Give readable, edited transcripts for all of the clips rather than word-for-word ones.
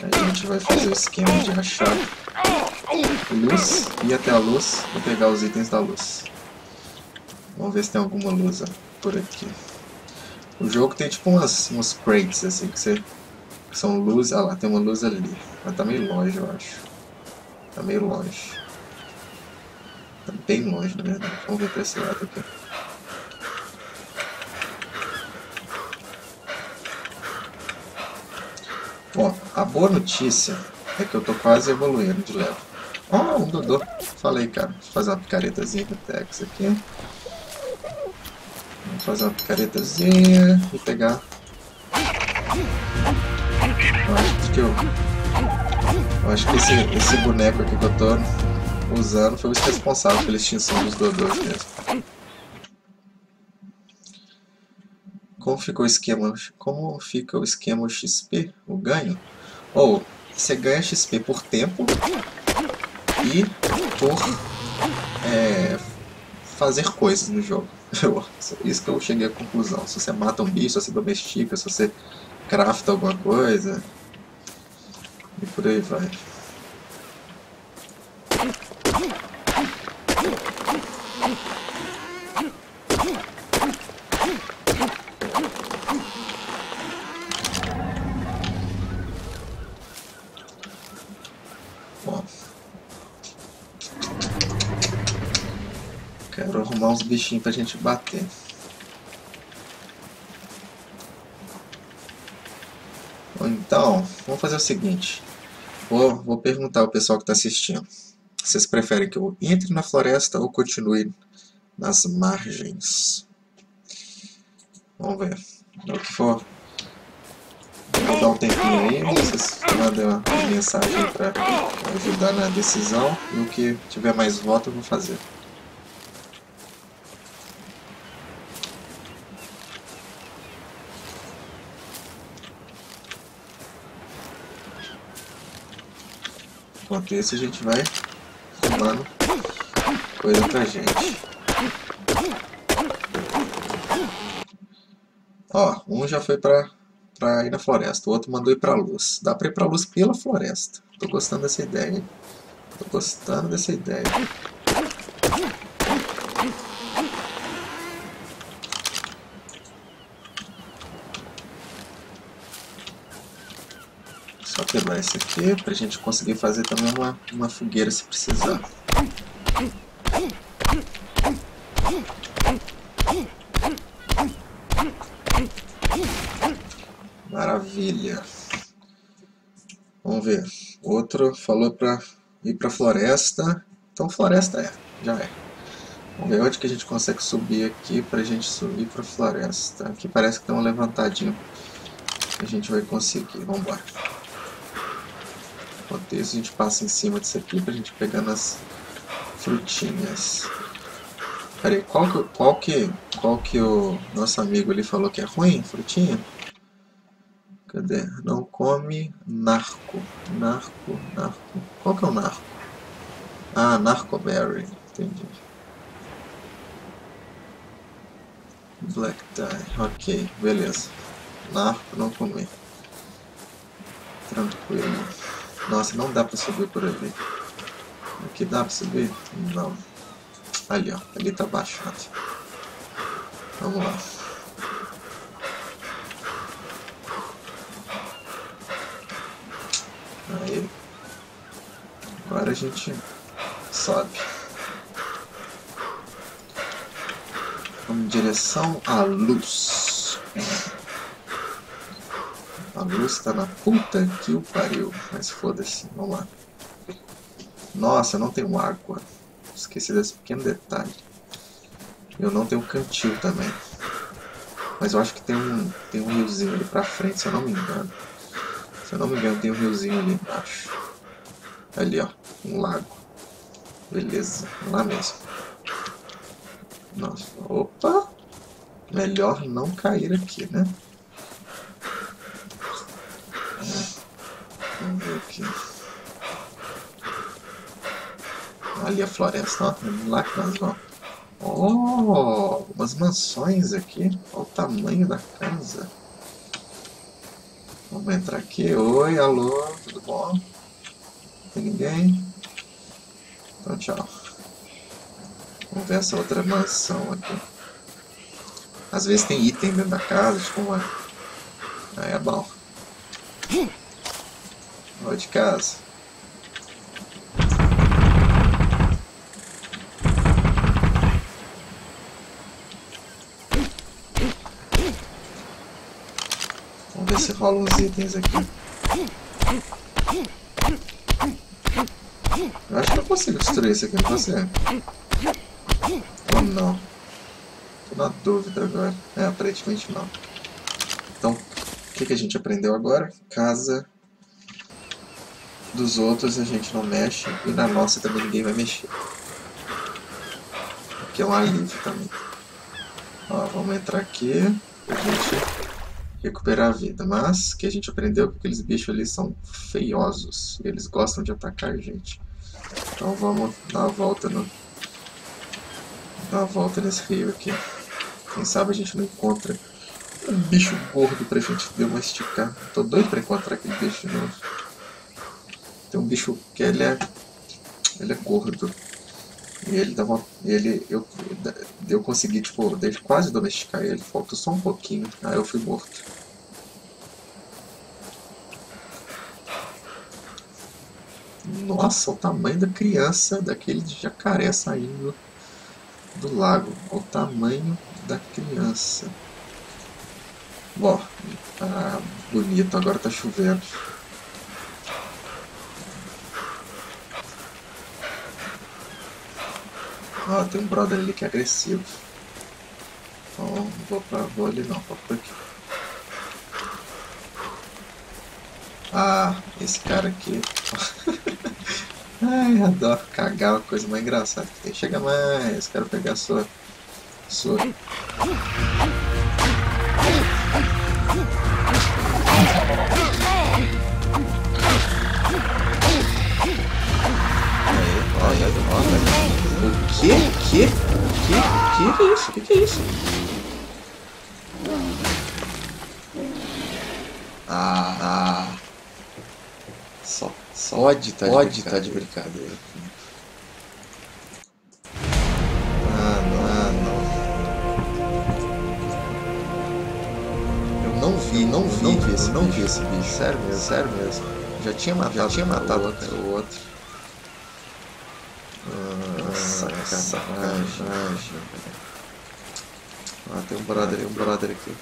Aí a gente vai fazer o esquema de achar luz, ir até a luz e pegar os itens da luz. Vamos ver se tem alguma luz por aqui. O jogo tem tipo uns crates assim que são luz. Ah lá, tem uma luz ali. Mas tá meio longe, eu acho. Tá meio longe. Tá bem longe, na verdade. Vamos ver pra esse lado aqui. Bom, a boa notícia é que eu tô quase evoluindo de level. Oh, um Dodô. Falei, cara. Vou fazer uma picaretazinha com o Tex aqui. Vamos fazer uma picaretazinha e pegar. Eu acho que esse boneco aqui que eu tô usando foi o responsável pela extinção dos Dodôs mesmo. Como fica o esquema XP, o ganho? Ou você ganha XP por tempo e por fazer coisas no jogo. Isso que eu cheguei à conclusão. Se você mata um bicho, se você domestica, se você crafta alguma coisa e por aí vai. Bom, quero arrumar uns bichinhos pra gente bater. Então, vamos fazer o seguinte. Vou perguntar ao pessoal que está assistindo. Vocês preferem que eu entre na floresta ou continue nas margens? Vamos ver. No que for. Vou dar um tempinho aí. Vocês mandem uma mensagem para ajudar na decisão. E o que tiver mais voto eu vou fazer. Enquanto isso a gente vai arrumando coisa pra gente. Ó, um já foi pra ir na floresta, o outro mandou ir pra luz. Dá pra ir pra luz pela floresta. Tô gostando dessa ideia, hein? Tô gostando dessa ideia. Só quebrar esse aqui pra gente conseguir fazer também uma fogueira se precisar. Maravilha. Vamos ver. Outro falou pra ir pra floresta. Então floresta já é. Vamos ver onde que a gente consegue subir aqui pra gente subir pra floresta. Aqui parece que tem um levantadinho. A gente vai conseguir. Vamos embora. Enquanto isso a gente passa em cima disso aqui pra gente pegar nas frutinhas. Pera aí, qual que o nosso amigo ali falou que é ruim? Frutinha? Cadê? Não come narco. Narco. Qual que é o narco? Ah, narcoberry. Entendi. Black tie. Ok, beleza. Narco não comer. Tranquilo. Nossa, não dá pra subir por ali. Aqui dá pra subir? Não. Ali, ó. Ali tá baixado. Vamos lá. Aí. Agora a gente sobe. Vamos em direção à luz. A luz tá na puta que o pariu. Mas foda-se. Vamos lá. Nossa, eu não tenho água. Esqueci desse pequeno detalhe. Eu não tenho cantil também. Mas eu acho que tem um riozinho ali pra frente, se eu não me engano. Se eu não me engano, tem um riozinho ali embaixo. Ali, ó. Um lago. Beleza. Lá mesmo. Nossa. Opa! Melhor não cair aqui, né? Vamos ver aqui. Ali a floresta, ó. Lá que nós vamos. Oh! Umas mansões aqui. Olha o tamanho da casa. Vamos entrar aqui. Oi, alô, tudo tem ninguém. Então, tchau. Vamos ver essa outra mansão aqui. Às vezes tem item dentro da casa, tipo uma... Aí é bom. Vou de casa. Vamos ver se rola uns itens aqui. Eu acho que eu consigo destruir isso aqui, não consigo? Ou não? Tô na dúvida agora. É, aparentemente não. Então, o que a gente aprendeu agora? Casa dos outros a gente não mexe e na nossa também ninguém vai mexer. Aqui é um alívio também. Ó, vamos entrar aqui pra gente recuperar a vida. Mas o que a gente aprendeu é que aqueles bichos ali são feiosos. E eles gostam de atacar a gente. Então vamos dar uma volta nesse rio aqui. Quem sabe a gente não encontra um bicho gordo pra gente domesticar. Tô doido pra encontrar aquele bicho de novo. Tem um bicho que ele é gordo. E eu consegui, tipo, quase domesticar ele. Faltou só um pouquinho. Aí eu fui morto. Nossa, o tamanho da criança, daquele jacaré saindo do lago. Olha o tamanho da criança. Bom, tá bonito, agora tá chovendo. Ó, tem um brother ali que é agressivo. Então, não vou ali não, vou por aqui. Ah, esse cara aqui. Ai, adoro cagar, uma coisa mais engraçada que tem. Chega mais, quero pegar a sua. Olha. O que? Que é isso? Que é isso? Pode tá de brincadeira. Não. Eu não vi esse bicho. Sério mesmo. Já tinha matado o outro. Sacanagem. Tem um brother aqui.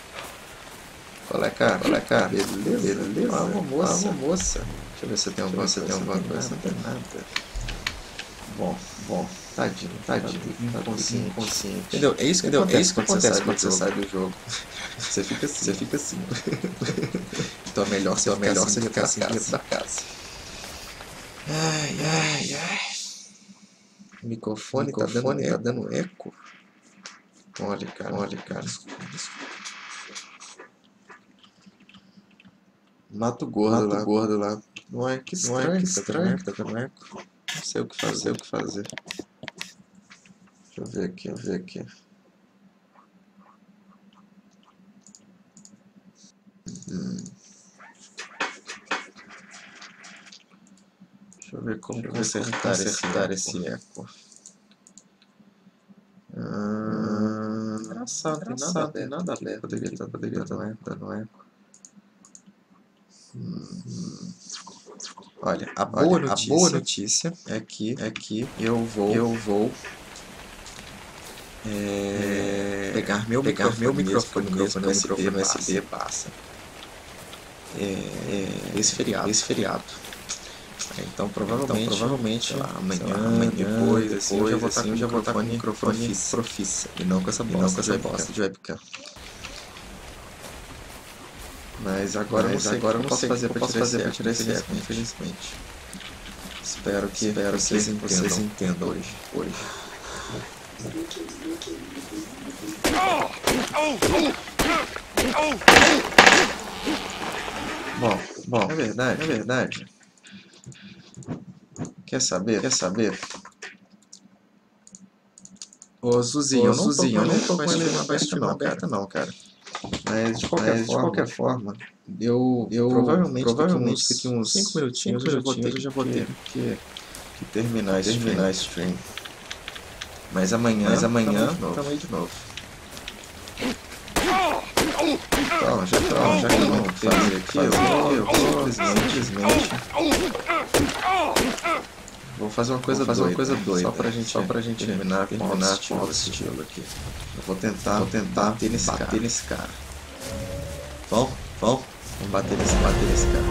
Qual é, cara? Beleza. Uma moça. Deixa eu ver se tem alguma coisa. Não tem nada. Bom. Tadinho. Inconsciente. Entendeu? É isso que acontece quando você sai do jogo. Você fica assim. Então é melhor você ficar assim dentro da casa. Ai. O microfone tá dando eco. Olha, cara. Desculpa. Mato gordo lá. Não é que estranho que tá dando eco. Não sei o que fazer. Deixa eu ver aqui. Deixa eu ver como consertar esse eco. Engraçado, tem nada aberto. Poderia estar dando eco. Olha, a boa notícia é que eu vou pegar meu microfone USB passa. Esse feriado. Então provavelmente lá, amanhã depois eu já vou estar com o microfone profissa e não com essa bosta de webcam. Mas agora eu não sei o que eu posso fazer para tirar esse eco, infelizmente. Espero que vocês entendam hoje. Bom, é verdade. Quer saber? Ô Zuzinho, eu não tô com ele aberto não, cara. Mas de qualquer forma, eu provavelmente daqui uns 5 minutinhos eu já vou ter que terminar a stream. Mas amanhã tamo aí de novo. Então, já que eu não fazer aqui, eu vou simplesmente vou fazer uma coisa doida, só pra gente terminar com o estilo aqui. Eu vou tentar bater nesse cara. Vamos bater nesse cara.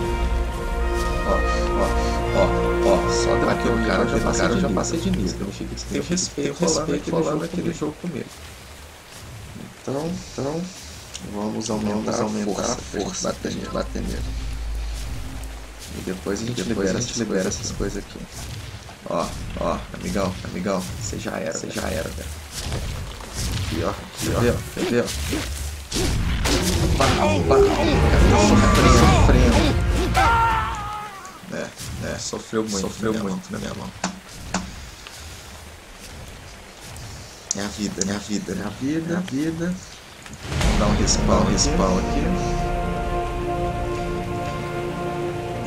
Ó, só daquele cara eu já passei de nível. Significa que tem respeito rolando aquele jogo comigo. Então, vamos aumentar a força bater nele. E depois a gente libera essas coisas aqui. Ó, amigão, você já era, velho. Aqui, ó. Quer ver, ó? Sofrendo. Sofreu muito na minha mão. É a vida. Vou dar um respawn aqui.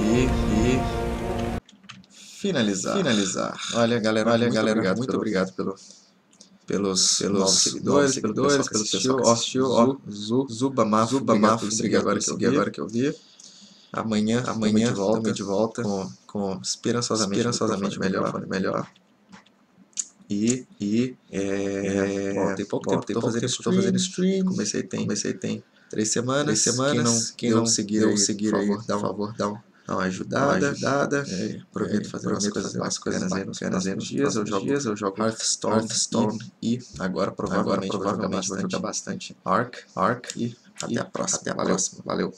E finalizar. Olha, galera, muito obrigado pelos novos seguidores, pelo pessoal que assistiu. Zuba Mafo, obrigado agora que eu vi. Amanhã tamo de volta com esperançosamente melhor. E tem pouco tempo que tô fazendo stream. Comecei tem 3 semanas. Quem não seguir aí, por favor, dá uma ajudada. Prometo fazer umas coisas bacanas aí nos dias. Eu jogo Hearthstone e agora provavelmente vou jogar bastante Ark. E até a próxima. Valeu.